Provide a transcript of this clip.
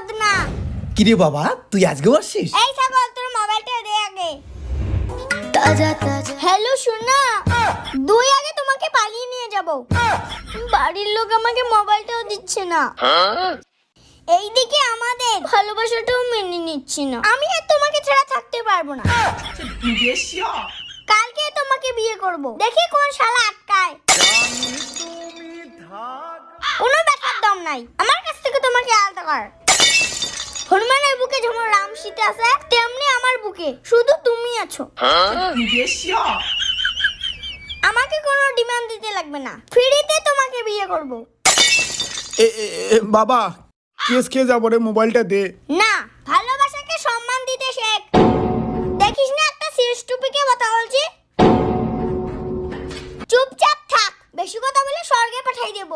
বদনা। কিরে বাবা তুই আজকে আসছিস? এই ছাগল তোর মোবাইলটা দে আগে। তাজা তাজা। হ্যালো সোনা, দুই আগে তোমাকে পালিয়ে নিয়ে যাব। বাড়ির লোক আমাকে মোবাইলটাও দিচ্ছে না। এইদিকে আমাদের ভালোবাসাটাও মেনে নিচ্ছে না। আমি আর তোমাকে ছাড়া থাকতে পারবো না। কালকে তোমাকে বিয়ে করব, দেখি কোন শালা আটকায়। কোনো ব্যাপার দম নাই আমার কাছ থেকে তোমাকে আলাদা কর। হনুমানের বুকে যেমন রাম সীতা আছে, তেমনি আমার বুকে শুধু তুমি আছো। আমাকে কোনো ডিমান্ড দিতে লাগবে না, ফ্রিতে তোমাকে বিয়ে করব। বাবা কেস খেয়ে যাবো রে, মোবাইলটা দে। না, ভালোবাসাকে সম্মান দিতে শেখ। দেখিস না একটা সিরিয়াস টপিকে কথা বলছি। চুপচাপ থাক, বেশি কথা বলে স্বর্গে পাঠাই দেব।